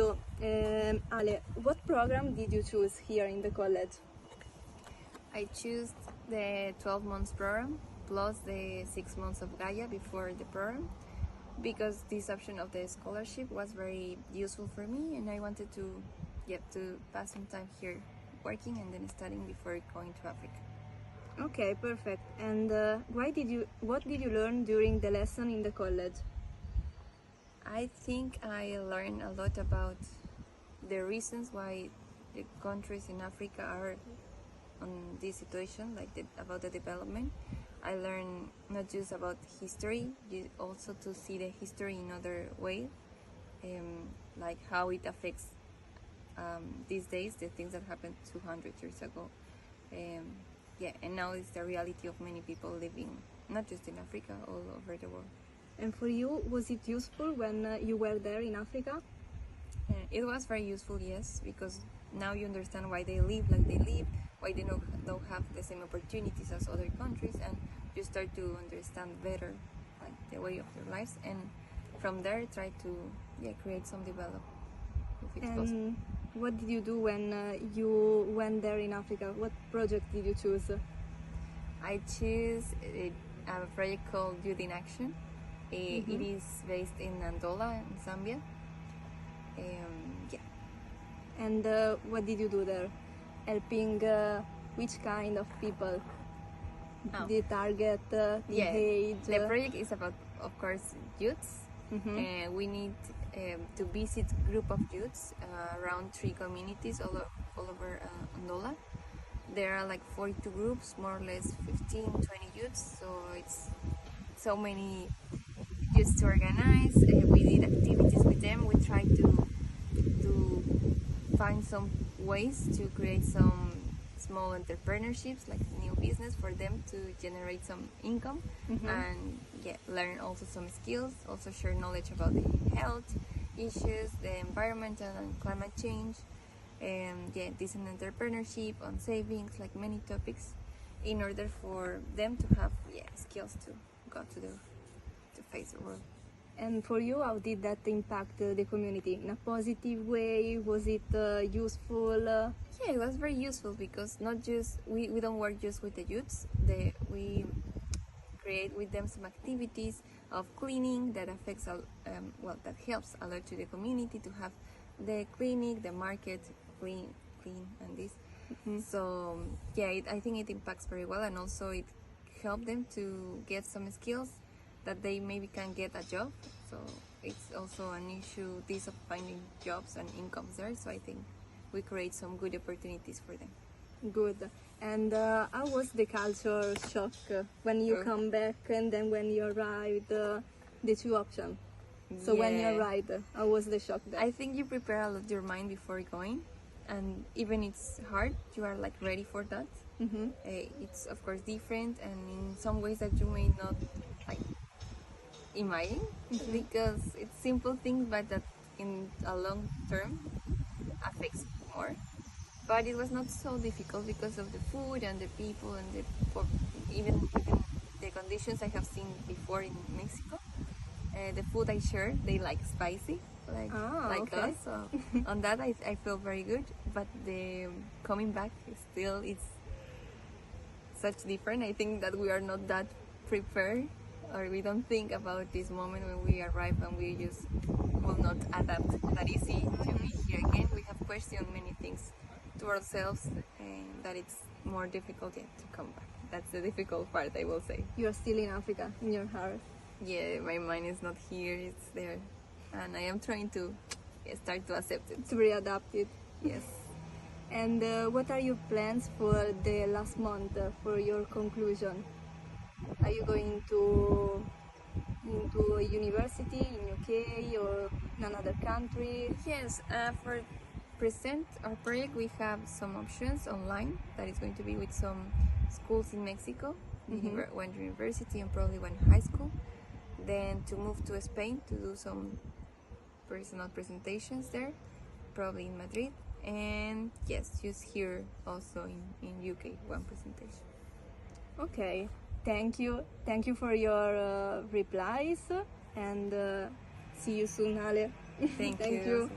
So, Ale, what program did you choose here in the college? I chose the 12 months program plus the 6 months of Gaia before the program because this option of the scholarship was very useful for me and I wanted to get to pass some time here working and then studying before going to Africa. Okay, perfect. And what did you learn during the lesson in the college? I think I learned a lot about the reasons why the countries in Africa are on this situation, like about the development. I learned not just about history, also to see the history in other ways, like how it affects these days, the things that happened 200 years ago. And now it's the reality of many people living, not just in Africa, all over the world. And for you, was it useful when you were there in Africa? It was very useful, yes, because now you understand why they live like they live, why they don't have the same opportunities as other countries, and you start to understand better like the way of their lives, and from there try to create some development if it's possible. What did you do when you went there in Africa? What project did you choose? I choose a project called Youth in Action. It is based in Ndola, in Zambia. And what did you do there? Helping which kind of people? The target, the age? The project is about, of course, youths. We need to visit group of youths around 3 communities all over Andola. There are like 42 groups, more or less 15, 20 youths, so it's so many youths to organize. We did activities with them. We tried to find some ways to create some small entrepreneurships, like new business for them to generate some income and learn also some skills, also share knowledge about the health issues, the environment and climate change, and decent entrepreneurship, on savings, like many topics, in order for them to have skills to go to face the world. And for you, how did that impact the community? In a positive way? Was it useful? Yeah, it was very useful because not just we don't work just with the youths. We create with them some activities of cleaning that affects that helps a lot to the community to have the clinic, the market clean and this. So I think it impacts very well, and also it helped them to get some skills that they maybe can get a job. So it's also an issue, this of finding jobs and incomes there. So I think we create some good opportunities for them. Good. And how was the culture shock when you come back and then when you arrived, the 2 options? So when you arrived, how was the shock there? I think you prepare a lot your mind before going, and even it's hard, you are like ready for that. It's of course different, and in some ways that you may not like imagine, because it's simple things, but that in a long term affects more. But it was not so difficult because of the food and the people and even the conditions I have seen before in Mexico. The food I share, they like spicy, like us. So on that I feel very good. But the coming back still, it's such different. I think that we are not that prepared, or we don't think about this moment when we arrive, and we just will not adapt that easy to be here again. We have questioned many things to ourselves, and that it's more difficult to come back. That's the difficult part, I will say. You are still in Africa, in your heart. Yeah, my mind is not here, it's there. And I am trying to start to accept it. To readapt it. Yes. And what are your plans for the last month, for your conclusion? Are you going into a university in UK or in another country? Yes, for present our project we have some options online that is going to be with some schools in Mexico, one university and probably one high school. Then to move to Spain to do some personal presentations there, probably in Madrid. And yes, just here also in UK, one presentation. Okay, thank you for your replies, and see you soon, Ale. Thank you.